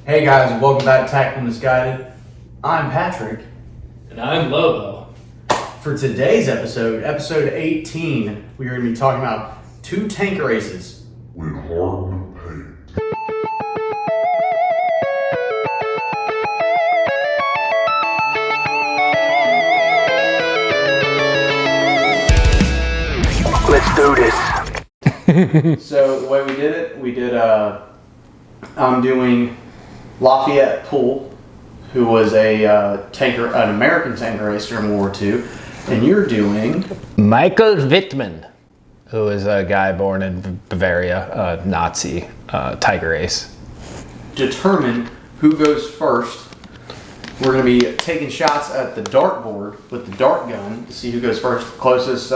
Hey guys, welcome back to Tactical Misguided. I'm Patrick. And I'm Lobo. For today's episode, episode 18, we are going to be talking about two tank races. When hard with pain. Let's do this. So the way we did I'm doing Lafayette Poole, who was a an American tanker racer in World War II, and you're doing Michael Wittmann, who is a guy born in Bavaria, a Nazi tiger race. determine who goes first. We're going to be taking shots at the dartboard with the dart gun to see who goes first. Closest,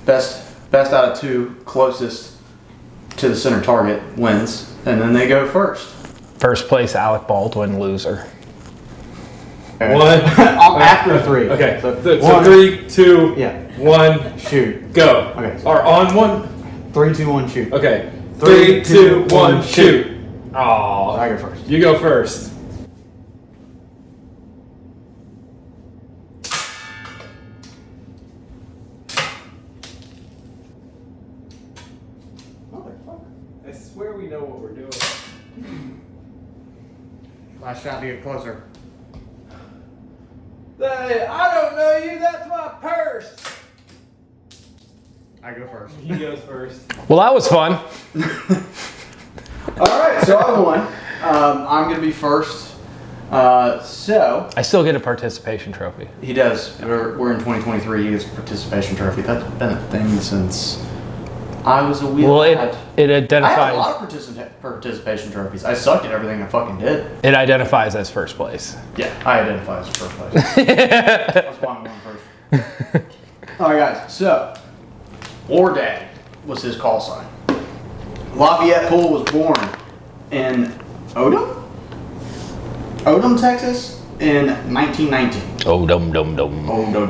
best out of two, closest to the center target wins, and then they go first. First place, Alec Baldwin, loser. One. After three. Okay, So, so one, 3, 2, Yeah. 1, shoot. go. Okay. Or on one? 3, 2, 1, shoot. Okay. 3, 3, 2, 1, shoot. I Aw. go first. You go first. I swear we know what we're doing. Last shot to get closer. Hey, I don't know you, that's my purse. I go first. He goes first. Well, that was fun. All right, so I won. I'm going to be first. So I still get a participation trophy. he does. We're in 2023. He gets a participation trophy. That's been a thing since I was a wheel. Well, it I had a identifies lot of participation trophies. I sucked at everything I fucking did. it identifies as first place. Yeah, I identify as first place. That's why I'm going first. All right, guys. So, War Daddy was his call sign. Lafayette Poole was born in Odom, Texas, in 1919. Oh, dum dum dum. Oh, no.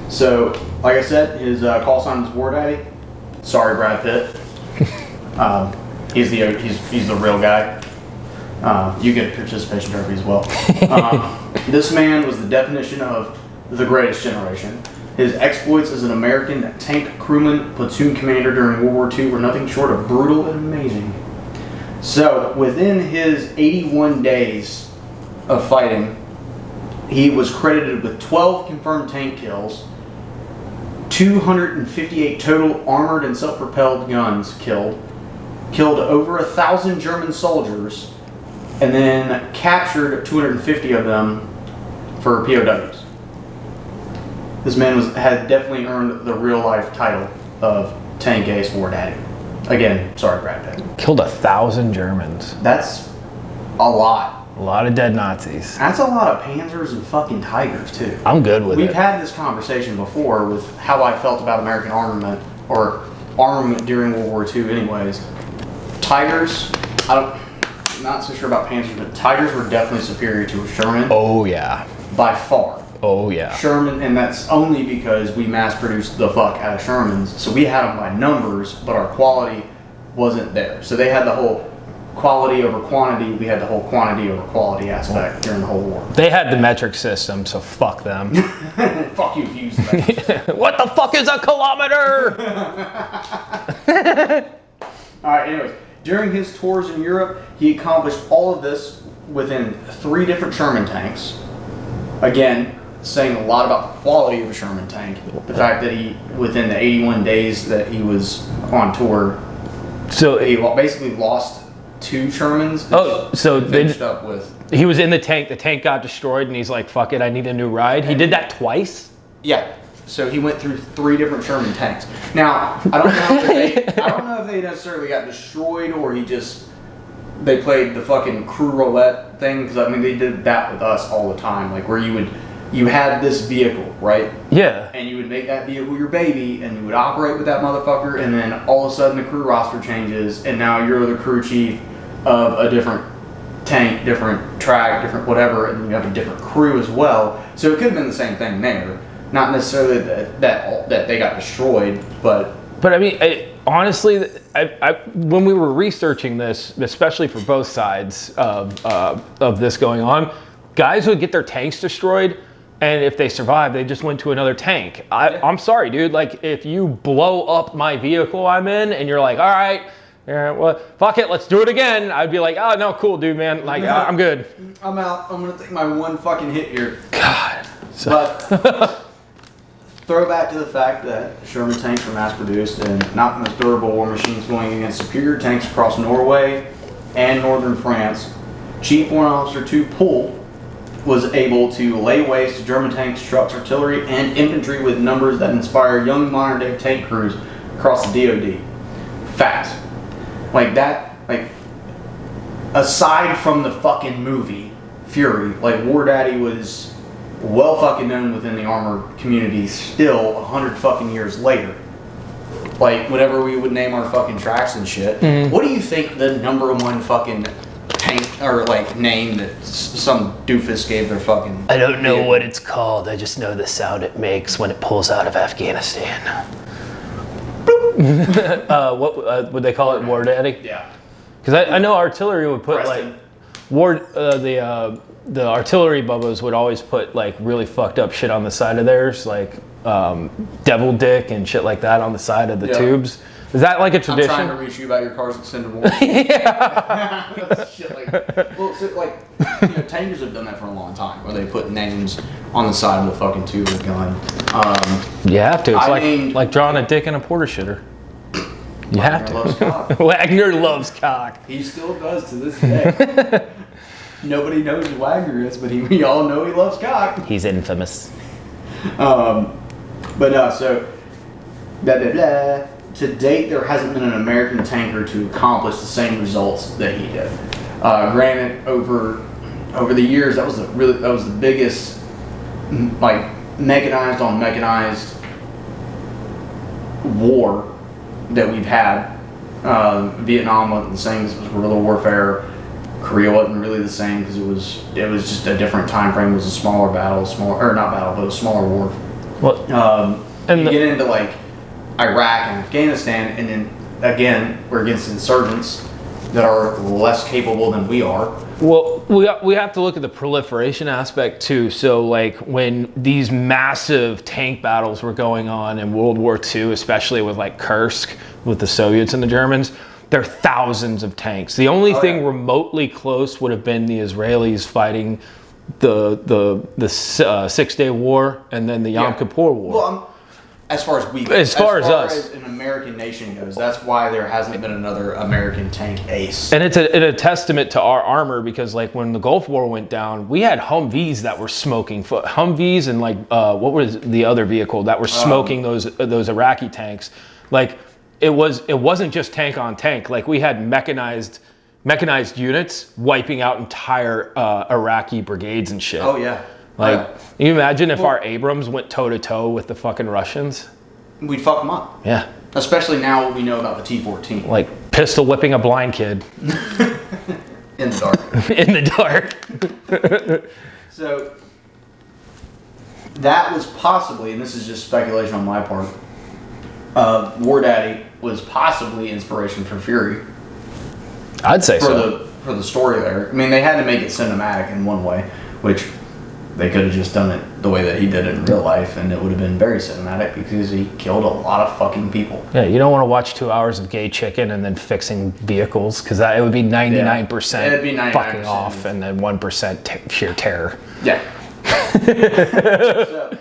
So, like I said, his call sign is War Daddy. Sorry, Brad Pitt. He's the real guy. You get a participation trophy as well. This man was the definition of the greatest generation. His exploits as an American tank crewman, platoon commander during World War II were nothing short of brutal and amazing. So, within his 81 days of fighting, he was credited with 12 confirmed tank kills, 258 total armored and self-propelled guns killed over 1,000 German soldiers, and then captured 250 of them for POWs. This man had definitely earned the real-life title of Tank Ace War Daddy. Again, sorry, Brad Pitt. Killed 1,000 Germans. That's a lot. A lot of dead Nazis. That's a lot of Panzers and fucking Tigers, too. I'm good with We've it. had this conversation before with how I felt about American armament, or armament during World War II anyways. Tigers, I'm not so sure about Panzers, but Tigers were definitely superior to a Sherman Oh yeah. by far. Oh yeah. Sherman, and that's only because we mass produced the fuck out of Shermans, so we had them by numbers, but our quality wasn't there. So they had the whole quality over quantity, we had the whole quantity over quality aspect during the whole war. They had the metric system, so fuck them. Fuck you if you use that. What the fuck is a kilometer? Alright, anyways, during his tours in Europe, he accomplished all of this within 3 different Sherman tanks. Again, saying a lot about the quality of a Sherman tank. The fact that he, within the 81 days that he was on tour, So he basically lost 2 Shermans. Oh, so and finished up with. he was in the tank got destroyed, and he's like, fuck it, I need a new ride. He did that twice? Yeah. So he went through 3 different Sherman tanks. Now, I don't know if they necessarily got destroyed or they played the fucking crew roulette thing, because I mean they did that with us all the time, like where you had this vehicle, right? Yeah. And you would make that vehicle your baby, and you would operate with that motherfucker, and then all of a sudden the crew roster changes, and now you're the crew chief of a different tank, different track, different whatever, and you have a different crew as well. So it could have been the same thing there. Not necessarily that they got destroyed, but But I mean, honestly, when we were researching this, especially for both sides of this going on, guys would get their tanks destroyed, and if they survived, they just went to another tank. I'm sorry, dude. Like, if you blow up my vehicle I'm in, and you're like, all right, yeah, well, fuck it, let's do it again. I'd be like, oh no, cool, dude, man. Like, I'm good. I'm out. I'm gonna take my one fucking hit here. God. But throwback to the fact that Sherman tanks were mass produced and not the most durable war machines, going against superior tanks across Norway and northern France. Chief Warrant Officer 2 Poole was able to lay waste to German tanks, trucks, artillery, and infantry with numbers that inspire young modern day tank crews across the DoD. Facts. Like that, like, aside from the fucking movie Fury, like, War Daddy was well fucking known within the armored community still 100 fucking years later. Like, whenever we would name our fucking tracks and shit, what do you think the number one fucking tank, or like, name that some doofus gave their fucking... I don't know what it's called. I just know the sound it makes when it pulls out of Afghanistan. What would they call it? War Daddy? Yeah. Because I know artillery would put Preston. like the artillery bubbas would always put like really fucked up shit on the side of theirs, like devil dick and shit like that on the side of the tubes. Is that like a tradition? I'm trying to reach you about your car's extended warranty. Yeah. Shit like that. Well, so like, you know, tankers have done that for a long time, where they put names on the side of the fucking tube of the gun. You have to. It's I like drawing a dick in a porta shitter. You have to. Loves cock. Wagner loves cock. He still does to this day. Nobody knows who Wagner is, but we all know he loves cock. He's infamous. But no, so blah blah blah. To date, there hasn't been an American tanker to accomplish the same results that he did. Granted, over the years, that was the biggest, like, mechanized on mechanized war that we've had. Vietnam wasn't the same because it was guerrilla warfare. Korea wasn't really the same because it was just a different time frame. It was a smaller battle, but a smaller war. Well, you get into like Iraq and Afghanistan, and then again we're against insurgents that are less capable than we are. Well, we have to look at the proliferation aspect too. So like when these massive tank battles were going on in World War II, especially with like Kursk, with the Soviets and the Germans, there are thousands of tanks. The only thing remotely close would have been the Israelis fighting the 6-Day War and then the Yom Kippur War. Well, as far as an American nation goes, that's why there hasn't been another American tank ace. And it's a testament to our armor, because like when the Gulf War went down, we had Humvees that were smoking. Humvees and like what was the other vehicle that were smoking those Iraqi tanks. Like it wasn't just tank on tank. Like we had mechanized units wiping out entire Iraqi brigades and shit. Oh yeah. Like, can you imagine if our Abrams went toe-to-toe with the fucking Russians? We'd fuck them up. Yeah. Especially now what we know about the T-14. Like, pistol whipping a blind kid. In the dark. In the dark. So, that was possibly, and this is just speculation on my part, War Daddy was possibly inspiration for Fury. I'd say so. For the story there. I mean, they had to make it cinematic in one way, which... they could have just done it the way that he did it in real life, and it would have been very cinematic because he killed a lot of fucking people. Yeah, you don't want to watch 2 hours of gay chicken and then fixing vehicles, because it would be 99% fucking off and then 1% sheer terror. Yeah. So,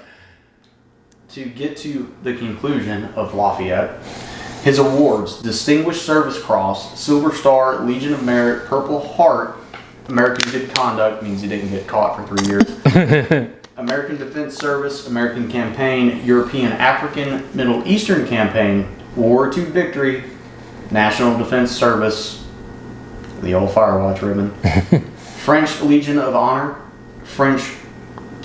to get to the conclusion of Lafayette, his awards: Distinguished Service Cross, Silver Star, Legion of Merit, Purple Heart. American Good Conduct means he didn't get caught for 3 years. American Defense Service, American Campaign, European, African, Middle Eastern Campaign, World War II Victory, National Defense Service, the old Firewatch ribbon, French Legion of Honor, French,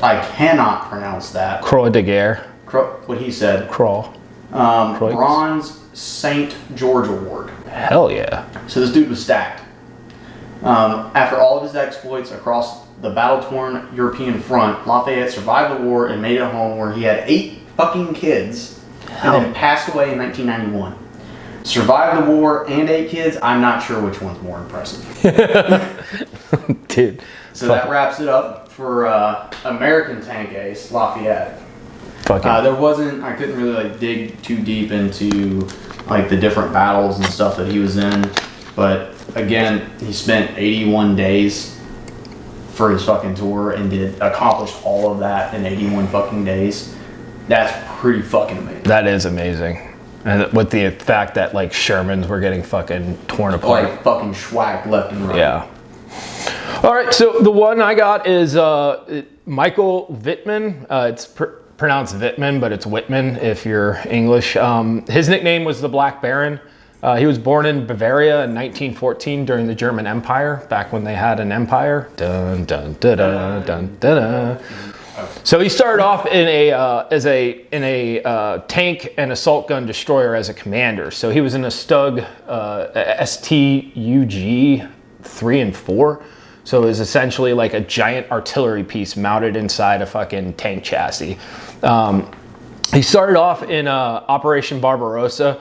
I cannot pronounce that. Croix de Guerre. What he said. Croix. Bronze St. George Award. Hell yeah. So this dude was stacked. After all of his exploits across the battle-torn European front, Lafayette survived the war and made it home, where he had 8 fucking kids and then passed away in 1991. survived the war and 8 kids. I'm not sure which one's more impressive. Dude. So that wraps it up for American tank ace, Lafayette. There wasn't, I couldn't really like dig too deep into like the different battles and stuff that he was in. But again, he spent 81 days for his fucking tour and accomplished all of that in 81 fucking days. That's pretty fucking amazing. That is amazing. And with the fact that like Shermans were getting fucking torn apart. Like fucking schwacked left and right. Yeah. All right, so the one I got is Michael Wittmann. It's pronounced Wittmann, but it's Whitman if you're English. His nickname was the Black Baron. He was born in Bavaria in 1914 during the German Empire, back when they had an empire. Dun dun dun dun dun dun. So he started off in a tank and assault gun destroyer as a commander. So he was in a Stug STUG 3 and 4. So it was essentially like a giant artillery piece mounted inside a fucking tank chassis. He started off in Operation Barbarossa.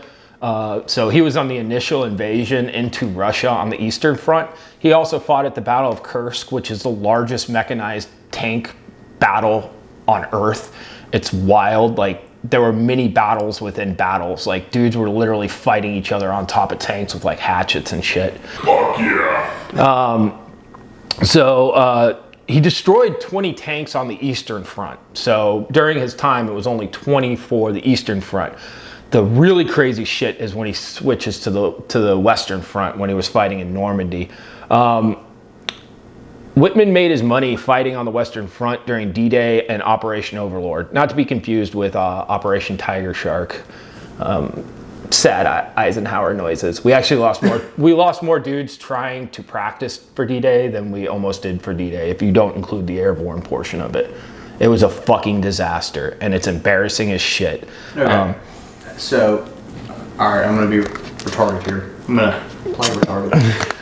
So he was on the initial invasion into Russia on the Eastern Front. He also fought at the Battle of Kursk, which is the largest mechanized tank battle on Earth. It's wild. Like, there were mini battles within battles. Like, dudes were literally fighting each other on top of tanks with like hatchets and shit. Fuck yeah. So he destroyed 20 tanks on the Eastern Front. So during his time, it was only 20 for the Eastern Front. The really crazy shit is when he switches to the Western Front when he was fighting in Normandy. Whitman made his money fighting on the Western Front during D-Day and Operation Overlord, not to be confused with Operation Tiger Shark. Sad Eisenhower noises. We actually lost more. We lost more dudes trying to practice for D-Day than we almost did for D-Day. If you don't include the airborne portion of it, it was a fucking disaster, and it's embarrassing as shit. Okay. So, all right, I'm gonna be retarded here. I'm gonna play retarded.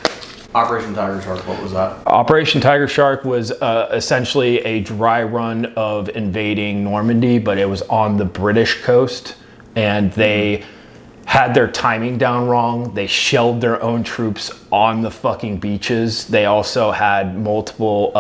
Operation Tiger Shark. What was that? Operation Tiger Shark was essentially a dry run of invading Normandy, but it was on the British coast, and they had their timing down wrong. They shelled their own troops on the fucking beaches. They also had multiple...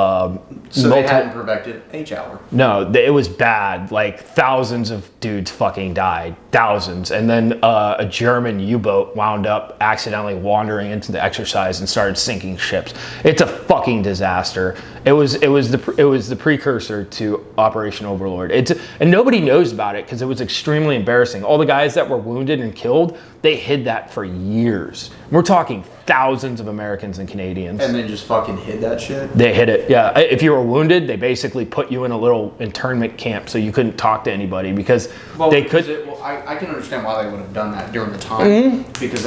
They hadn't perfected H-hour. No, it was bad. Like, thousands of dudes fucking died. Thousands. And then a German U-boat wound up accidentally wandering into the exercise and started sinking ships. It's a fucking disaster. It was the precursor to Operation Overlord. And nobody knows about it because it was extremely embarrassing. All the guys that were wounded and killed, they hid that for years. We're talking thousands of Americans and Canadians. And then just fucking hid that shit? They hid it, yeah. If you were wounded, they basically put you in a little internment camp so you couldn't talk to anybody because they could... I can understand why they would have done that during the time. Because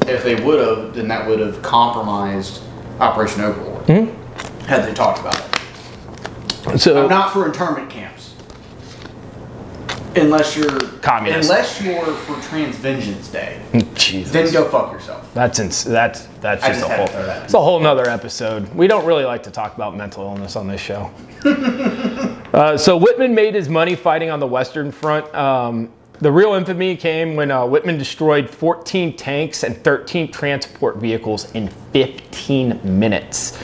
if they would have, then that would have compromised Operation Overlord. Had they talked about it. So, not for internment camps. Unless you're communist. Unless you're for Trans Vengeance Day. Jesus. Then go fuck yourself. That's just a whole nother episode. We don't really like to talk about mental illness on this show. So Whitman made his money fighting on the Western Front. The real infamy came when Whitman destroyed 14 tanks and 13 transport vehicles in 15 minutes.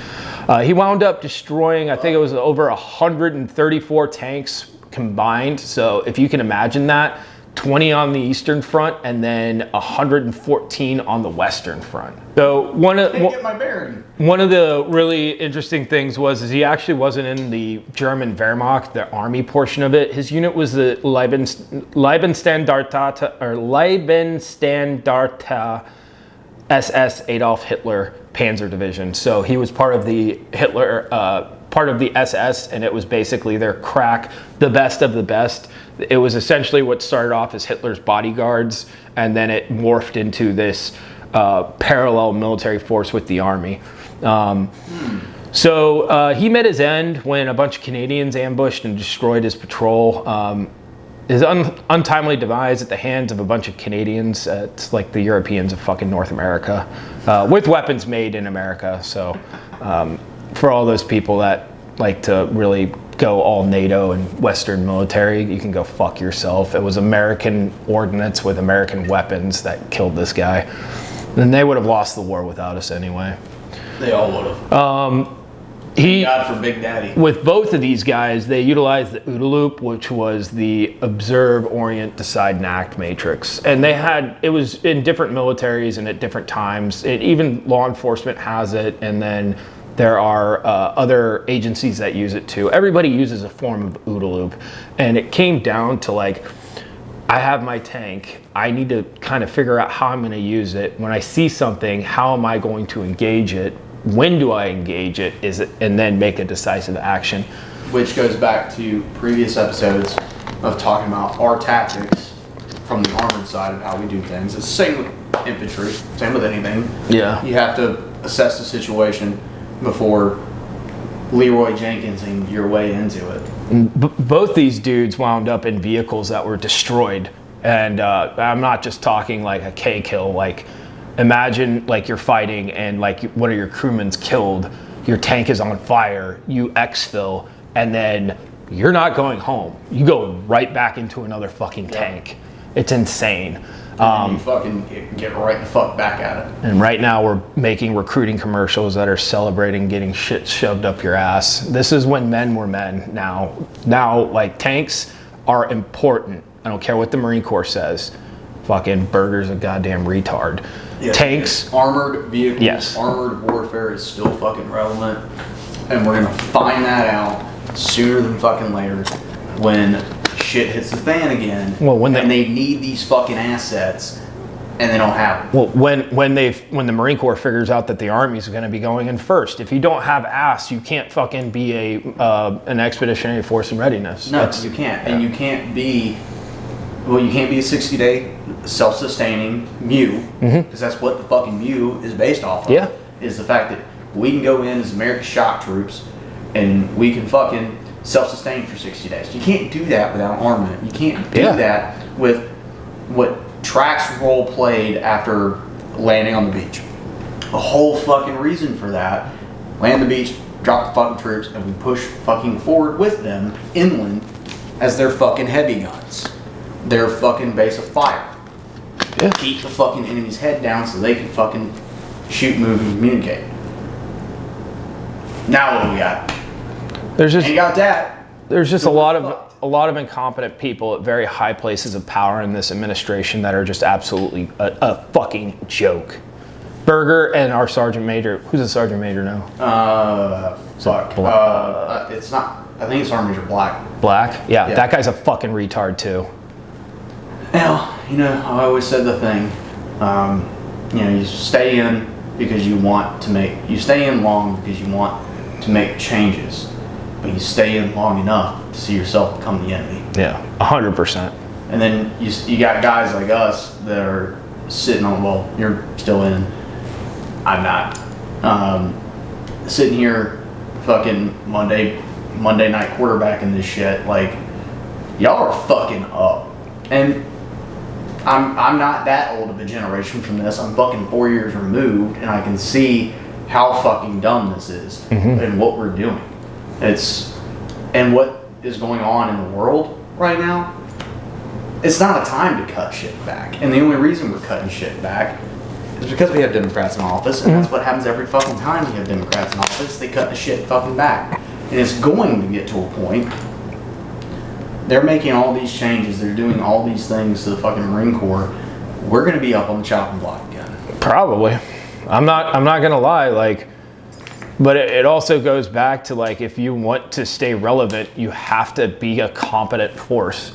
He wound up destroying, I think it was over 134 tanks combined. So if you can imagine that, 20 on the Eastern Front and then 114 on the Western Front. So one of the really interesting things was he actually wasn't in the German Wehrmacht, the army portion of it. His unit was the Leibenstandarte SS Adolf Hitler Panzer Division. So he was part of the part of the SS, and it was basically their crack, the best of the best. It was essentially what started off as Hitler's bodyguards, and then it morphed into this parallel military force with the army. So he met his end when a bunch of Canadians ambushed and destroyed his patrol. His untimely demise at the hands of a bunch of Canadians. It's like the Europeans of fucking North America, with weapons made in America. So for all those people that like to really go all NATO and Western military. You can go fuck yourself. It was American ordnance with American weapons that killed this guy. And they would have lost the war without us anyway. They all would have. God for Big Daddy. With both of these guys, they utilized the OODA loop, which was the observe, orient, decide, and act matrix. And it was in different militaries and at different times. Even law enforcement has it, and then there are other agencies that use it too. Everybody uses a form of OODA loop. And it came down to like, I have my tank. I need to kind of figure out how I'm going to use it. When I see something, how am I going to engage it? When do I engage it? And then make a decisive action. Which goes back to previous episodes of talking about our tactics from the armored side of how we do things. It's the same with infantry, same with anything. Yeah. You have to assess the situation before Leroy Jenkinsing your way into it. Both these dudes wound up in vehicles that were destroyed. And I'm not just talking like a K kill, like imagine like you're fighting and like one of your crewmen's killed, your tank is on fire, you exfil, and then you're not going home. You go right back into another fucking tank. It's insane. And you fucking get right the fuck back at it. And right now we're making recruiting commercials that are celebrating getting shit shoved up your ass. This is when men were men now. Now, like, tanks are important. I don't care what the Marine Corps says. Fucking Berger's a goddamn retard. Yeah, tanks. Armored vehicles, Yes. Armored warfare is still fucking relevant. And we're gonna find that out sooner than fucking later when shit hits the fan again. Well, and they need these fucking assets and they don't have them. Well, when the Marine Corps figures out that the Army's going to be going in first, if you don't have ass, you can't fucking be an expeditionary force in readiness. No, you can't. Yeah. And you can't be a 60-day self-sustaining MEU, because that's what the fucking MEU is based off of. Yeah. Is the fact that we can go in as American shock troops and we can fucking self-sustain for 60 days. You can't do that without armament. You can't do that with what Track's role played after landing on the beach. The whole fucking reason for that, land the beach, drop the fucking troops, and we push fucking forward with them inland as their fucking heavy guns. Their fucking base of fire. Yeah. Keep the fucking enemy's head down so they can fucking shoot, move, and communicate. Now what do we got? Ain't got that. There's just a lot of incompetent people at very high places of power in this administration that are just absolutely a fucking joke. Berger and our sergeant major. Who's the sergeant major now? It's not. I think it's Sergeant Major Black. Black? Yeah, that guy's a fucking retard too. Now, I always said the thing. You stay in because you want to make. You stay in long because you want to make changes. But you stay in long enough to see yourself become the enemy. Yeah, 100%. And then you got guys like us that are sitting on, well, you're still in, I'm not. Sitting here fucking Monday night quarterbacking this shit, like, y'all are fucking up. And I'm not that old of a generation from this. I'm fucking 4 years removed, and I can see how fucking dumb this is and what we're doing. And what is going on in the world right now, it's not a time to cut shit back. And the only reason we're cutting shit back is because we have Democrats in office, and that's what happens every fucking time we have Democrats in office. They cut the shit fucking back. And it's going to get to a point. They're making all these changes, they're doing all these things to the fucking Marine Corps. We're gonna be up on the chopping block again. Probably. I'm not gonna lie, like, but it also goes back to, like, if you want to stay relevant, you have to be a competent force.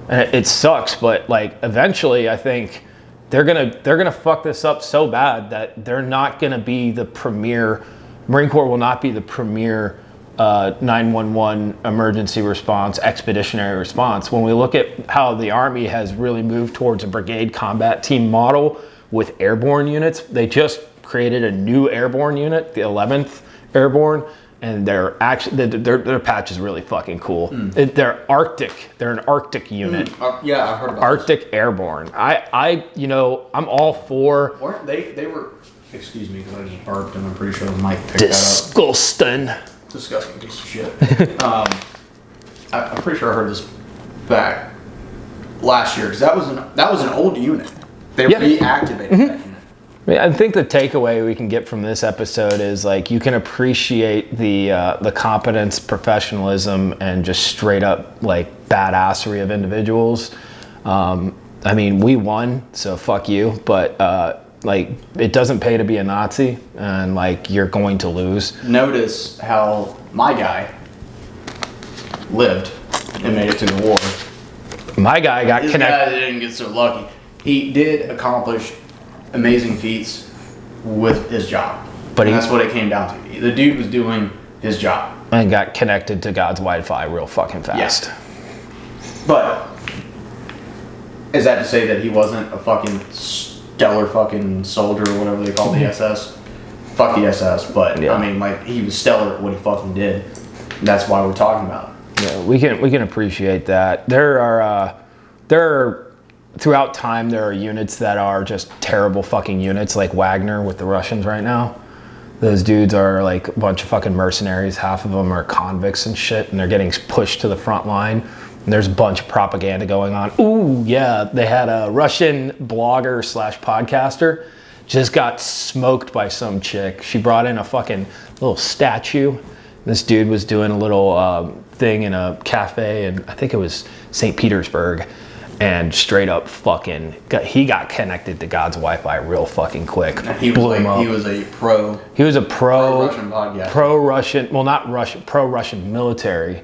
And it sucks, but like eventually I think they're gonna fuck this up so bad that they're not gonna be the premier. Marine Corps will not be the premier 911 emergency response, expeditionary response. When we look at how the Army has really moved towards a brigade combat team model with airborne units, they just created a new airborne unit, the 11th Airborne, and their patch is really fucking cool. They're Arctic. They're an Arctic unit. Yeah, I've heard about Arctic Airborne. I'm all for. Weren't they were. Excuse me, because I just burped, and I'm pretty sure the mic picked Disgusting. that up. Disgusting piece of shit. I'm pretty sure I heard this back last year, because that was an old unit. They reactivated that unit. I think the takeaway we can get from this episode is like you can appreciate the competence, professionalism, and just straight up like badassery of individuals. I mean, we won, so fuck you. But like, it doesn't pay to be a Nazi, and like you're going to lose. Notice how my guy lived and made it to the war. My guy got This connected. guy didn't get so lucky. He did accomplish amazing feats with his job, But that's what it came down to. The dude was doing his job. And got connected to God's Wi-Fi real fucking fast. Yeah. But is that to say that he wasn't a fucking stellar fucking soldier or whatever they call the SS? Fuck the SS, but Yeah. I mean, like, he was stellar at what he fucking did. That's why we're talking about it. Yeah, we can appreciate that. There are throughout time there are units that are just terrible fucking units, like Wagner with the Russians right now. Those dudes are like a bunch of fucking mercenaries. Half of them are convicts and shit, and they're getting pushed to the front line. And there's a bunch of propaganda going on. Ooh, yeah, they had a Russian blogger / podcaster just got smoked by some chick. She brought in a fucking little statue. This dude was doing a little thing in a cafe, and I think it was St. Petersburg, and straight up fucking he got connected to God's Wi-Fi real fucking quick. He was a pro Russian podcast. Pro-Russian, well, not Russian, pro-Russian military,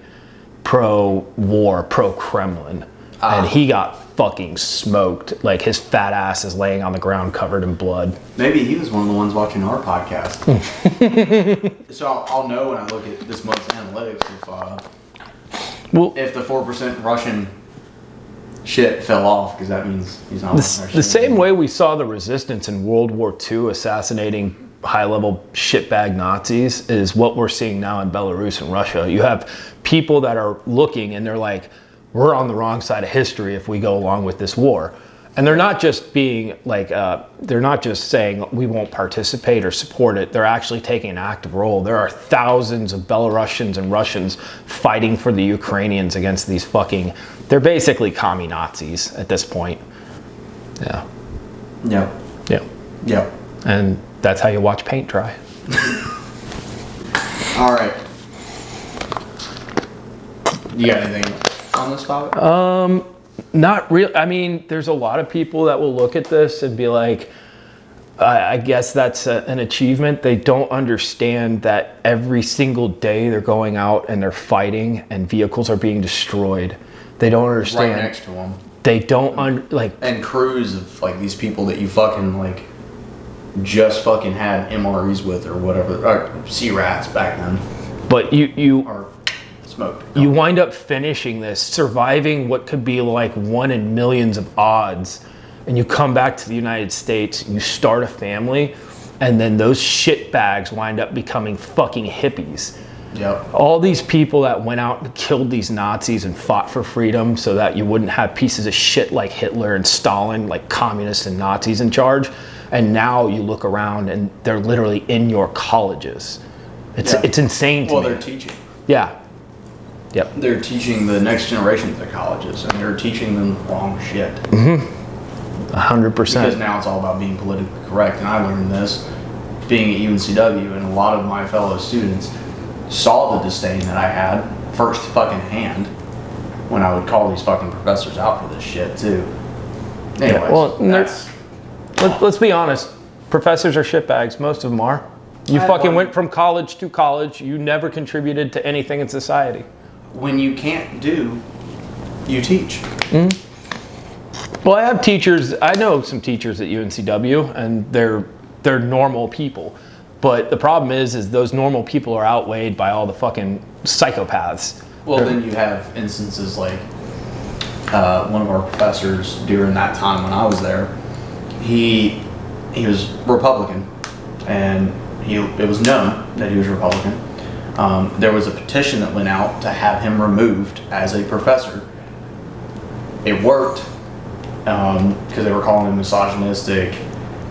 pro-war, pro-Kremlin. And he got fucking smoked. Like, his fat ass is laying on the ground covered in blood. Maybe he was one of the ones watching our podcast. So I'll know when I look at this month's analytics if the 4% Russian shit fell off, because that means he's not. The same way we saw the resistance in World War II assassinating high-level shitbag Nazis is what we're seeing now in Belarus and Russia. You have people that are looking and they're like, we're on the wrong side of history if we go along with this war. And they're not just being like, they're not just saying we won't participate or support it. They're actually taking an active role. There are thousands of Belarusians and Russians fighting for the Ukrainians against these fucking, they're basically commie Nazis at this point. Yeah. Yep. Yeah. Yep. And that's how you watch paint dry. All right. You got anything on this topic? Not real. I mean, there's a lot of people that will look at this and be like, I guess that's an achievement. They don't understand that every single day they're going out and they're fighting and vehicles are being destroyed. They don't understand. Right next to them. They don't and crews of like these people that you fucking like just fucking had MREs with or whatever, or C-rats back then. But you Or smoked. you wind up finishing this, surviving what could be like 1 in millions of odds, and you come back to the United States, you start a family, and then those shitbags wind up becoming fucking hippies. Yep. All these people that went out and killed these Nazis and fought for freedom so that you wouldn't have pieces of shit like Hitler and Stalin, like communists and Nazis in charge, and now you look around and they're literally in your colleges. It's insane to me. Well, they're teaching. Yeah. Yep. They're teaching the next generation at the colleges, and they're teaching them the wrong shit. 100%. Because now it's all about being politically correct, and I learned this being at UNCW, and a lot of my fellow students saw the disdain that I had first fucking hand when I would call these fucking professors out for this shit too. Anyways, Yeah, well, that's let's be honest. Professors are shitbags. Most of them are. You fucking went from college to college. You never contributed to anything in society. when you can't do, you teach. Well, I have teachers. I know some teachers at UNCW, and they're normal people. But the problem is those normal people are outweighed by all the fucking psychopaths. Well, then you have instances like one of our professors during that time when I was there. He was Republican, and it was known that he was Republican. There was a petition that went out to have him removed as a professor. It worked because they were calling him misogynistic,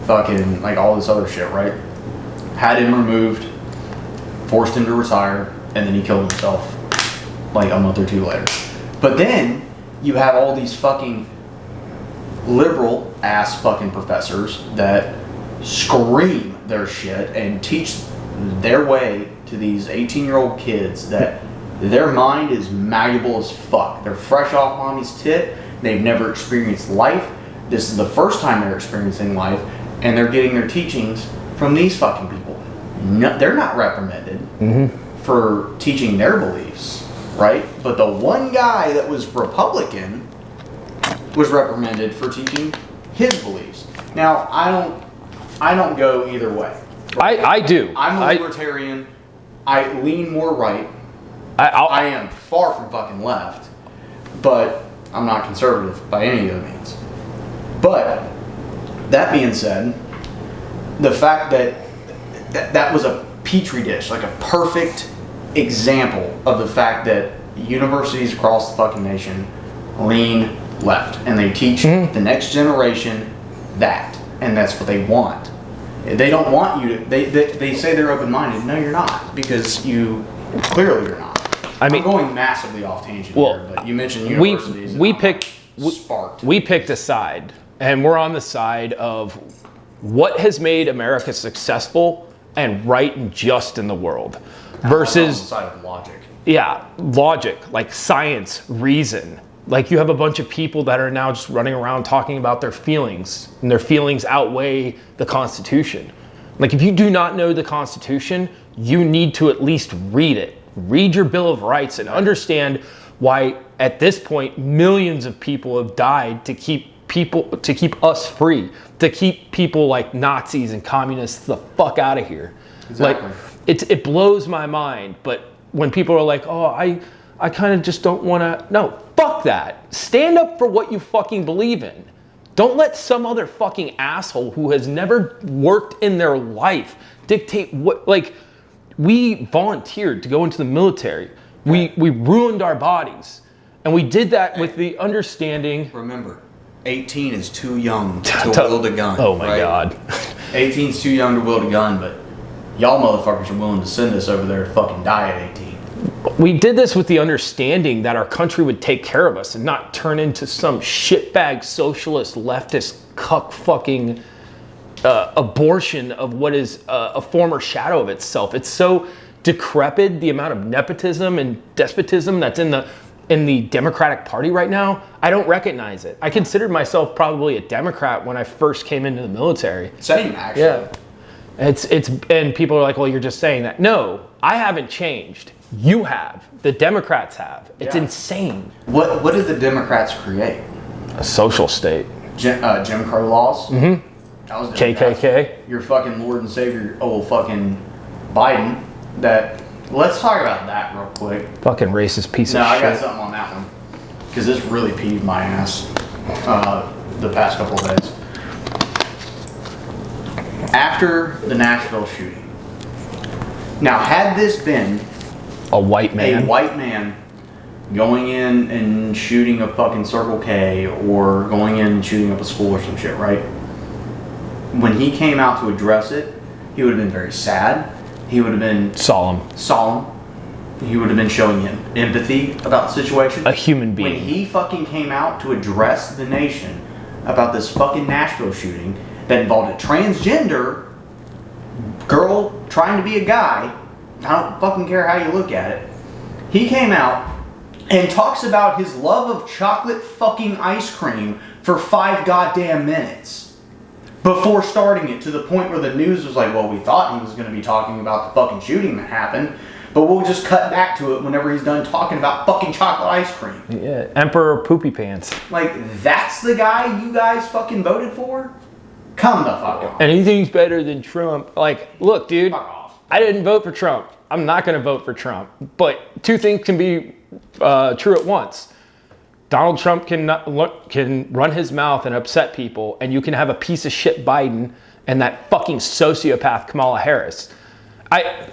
fucking like all this other shit, right? Had him removed, forced him to retire, and then he killed himself like a month or two later. But then you have all these fucking liberal ass fucking professors that scream their shit and teach their way to these 18-year-old kids that their mind is malleable as fuck. They're fresh off mommy's tit. They've never experienced life. This is the first time they're experiencing life, and they're getting their teachings from these fucking people. No, they're not reprimanded for teaching their beliefs, right? But the one guy that was Republican was reprimanded for teaching his beliefs. Now, I don't go either way. I do. I'm a libertarian. I lean more right. I am far from fucking left, but I'm not conservative by any of the means. But that being said, the fact that was a petri dish, like a perfect example of the fact that universities across the fucking nation lean left, and they teach the next generation that, and that's what they want. They don't want you to. They say they're open-minded. No, you're not, because you clearly you're not. I mean, I'm going massively off tangent here, but you mentioned universities. We picked a side, and we're on the side of what has made America successful and right and just in the world, versus on the side of logic. Yeah, logic, like science, reason. Like, you have a bunch of people that are now just running around talking about their feelings, and their feelings outweigh the Constitution. Like, if you do not know the Constitution, you need to at least read it. Read your Bill of Rights and understand why, at this point, millions of people have died to keep us free, to keep people like Nazis and communists the fuck out of here. Exactly. Like, it blows my mind. But when people are like, oh, I kind of just don't want to. No, fuck that. Stand up for what you fucking believe in. Don't let some other fucking asshole who has never worked in their life dictate what. Like, we volunteered to go into the military. We ruined our bodies. And we did that with the understanding. Remember, 18 is too young to wield a gun. Oh my right? God. 18 is too young to wield a gun, but y'all motherfuckers are willing to send us over there to fucking die at 18. We did this with the understanding that our country would take care of us and not turn into some shitbag socialist leftist cuck fucking abortion of what is a former shadow of itself. It's so decrepit, the amount of nepotism and despotism that's in the Democratic Party right now. I don't recognize it. I considered myself probably a Democrat when I first came into the military. Same, actually. Yeah. It's and people are like, well, you're just saying that. No, I haven't changed. You have. The Democrats have. It's insane. What did the Democrats create? A social state. Jim Crow laws? Mm-hmm. That was KKK. Your fucking Lord and Savior, old fucking Biden. Let's talk about that real quick. Fucking racist piece of shit. No, I got something on that one. Because this really peeved my ass the past couple of days. After the Nashville shooting. Now, had this been a white man going in and shooting a fucking Circle K or going in and shooting up a school or some shit, right? When he came out to address it, he would have been very sad. He would have been solemn. He would have been showing him empathy about the situation. A human being. When he fucking came out to address the nation about this fucking Nashville shooting that involved a transgender girl trying to be a guy, I don't fucking care how you look at it. He came out and talks about his love of chocolate fucking ice cream for 5 goddamn minutes before starting it, to the point where the news was like, well, we thought he was going to be talking about the fucking shooting that happened, but we'll just cut back to it whenever he's done talking about fucking chocolate ice cream. Yeah, Emperor Poopy Pants. Like, that's the guy you guys fucking voted for? Come the fuck on. Anything's better than Trump. Like, look, dude, Fuck off. I didn't vote for Trump. I'm not going to vote for Trump. But two things can be true at once. Donald Trump can run his mouth and upset people, and you can have a piece of shit Biden and that fucking sociopath Kamala Harris.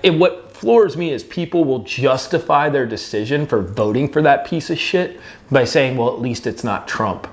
What floors me is people will justify their decision for voting for that piece of shit by saying, well, at least it's not Trump.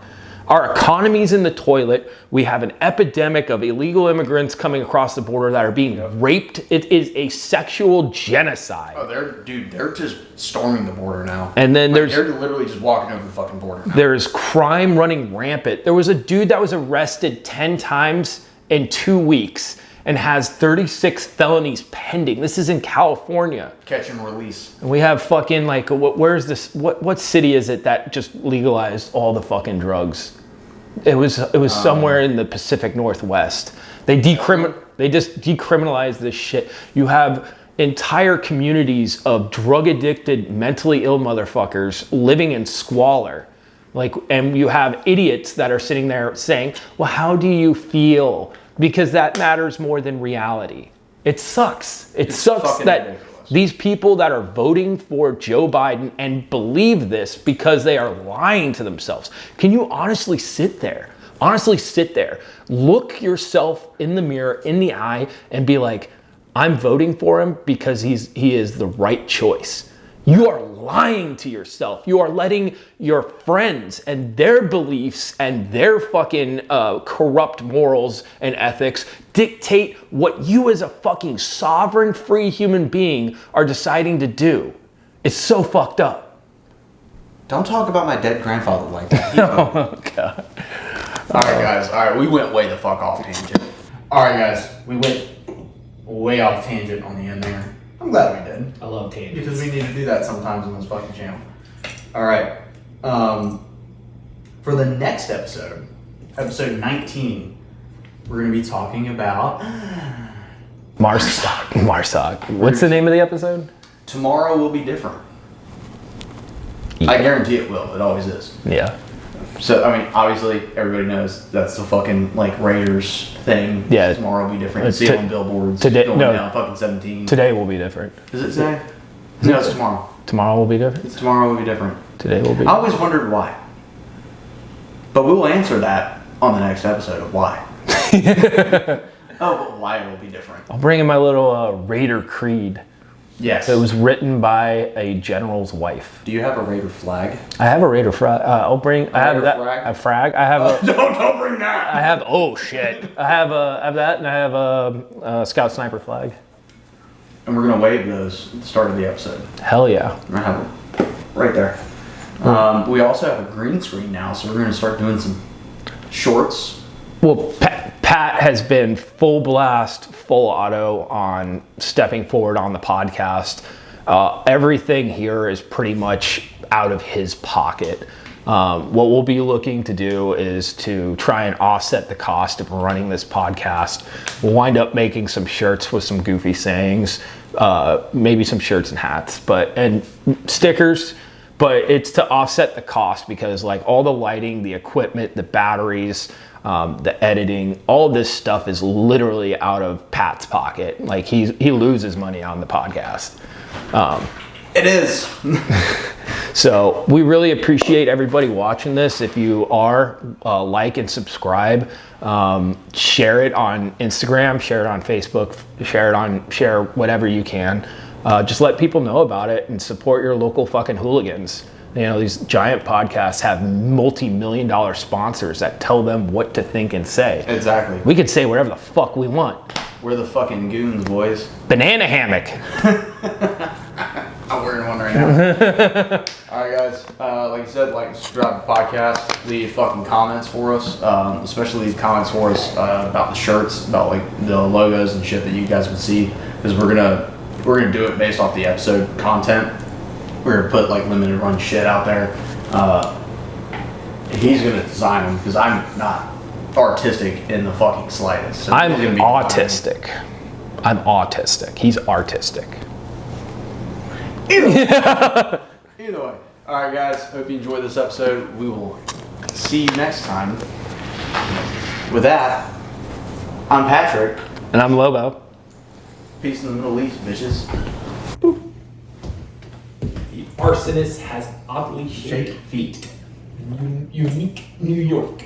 Our economy's in the toilet. We have an epidemic of illegal immigrants coming across the border that are being raped. It is a sexual genocide. Oh, they're just storming the border now. And then they're literally just walking over the fucking border now. There's crime running rampant. There was a dude that was arrested 10 times in 2 weeks and has 36 felonies pending. This is in California. Catch and release. And we have fucking like, where's this? What city is it that just legalized all the fucking drugs? It was somewhere in the Pacific Northwest. They just decriminalized this shit. You have entire communities of drug addicted, mentally ill motherfuckers living in squalor. And you have idiots that are sitting there saying, well, how do you feel? Because that matters more than reality. It sucks. It sucks that ridiculous. These people that are voting for Joe Biden and believe this because they are lying to themselves. Can you honestly sit there? Honestly sit there. Look yourself in the mirror, in the eye, and be like, I'm voting for him because he is the right choice. You are lying to yourself. You are letting your friends and their beliefs and their fucking corrupt morals and ethics dictate what you as a fucking sovereign, free human being are deciding to do. It's so fucked up. Don't talk about my dead grandfather like that. Oh, God. All right, guys. All right, we went way the fuck off tangent. All right, guys. We went way off tangent on the end there. I'm glad we did. I love tangents. Because we need to do that sometimes on this fucking channel. All right. For the next episode, episode 19, we're going to be talking about Marsoc. What's the name of the episode? Tomorrow Will Be Different. I guarantee it will. It always is. Yeah. So, I mean, obviously, everybody knows that's the fucking, Raiders thing. Yeah. Tomorrow will be different. See it on billboards. Today, going no. down fucking 17. Today will be different. Does it say? No, it's tomorrow. Tomorrow will be different? It's tomorrow will be different. Today will be. I always wondered why. But we'll answer that on the next episode of why. But why it will be different. I'll bring in my little Raider creed. Yes. It was written by a general's wife. Do you have a Raider flag? I have a Raider flag. I'll bring. I have Raider that. flag? A frag. I have a. Don't bring that. I have. Oh shit. I have that, and I have a Scout Sniper flag. And we're gonna wave those at the start of the episode. Hell yeah. I have them right there. We also have a green screen now, so we're gonna start doing some shorts. Well, Pat has been full blast, full auto on stepping forward on the podcast. Everything here is pretty much out of his pocket. What we'll be looking to do is to try and offset the cost of running this podcast. We'll wind up making some shirts with some goofy sayings, maybe some shirts and hats, and stickers. But it's to offset the cost because all the lighting, the equipment, the batteries, the editing, all this stuff is literally out of Pat's pocket. He loses money on the podcast. It is. So we really appreciate everybody watching this. If you are, like and subscribe, share it on Instagram, share it on Facebook, share whatever you can. Just let people know about it and support your local fucking hooligans. You know, these giant podcasts have multi-million-dollar sponsors that tell them what to think and say. Exactly. We could say whatever the fuck we want. We're the fucking goons, boys. Banana hammock. I'm wearing one right now. All right, guys. Like I said, subscribe to the podcast. Leave fucking comments for us, especially leave comments for us about the shirts, about the logos and shit that you guys would see, because we're gonna do it based off the episode content. We're gonna put limited run shit out there. He's gonna design them because I'm not artistic in the fucking slightest. So I'm he's gonna be autistic. I'm autistic. He's artistic. Either way. All right, guys. Hope you enjoyed this episode. We will see you next time. With that, I'm Patrick. And I'm Lobo. Peace in the Middle East, bitches. The arsonist has oddly shaped feet. Unique New York.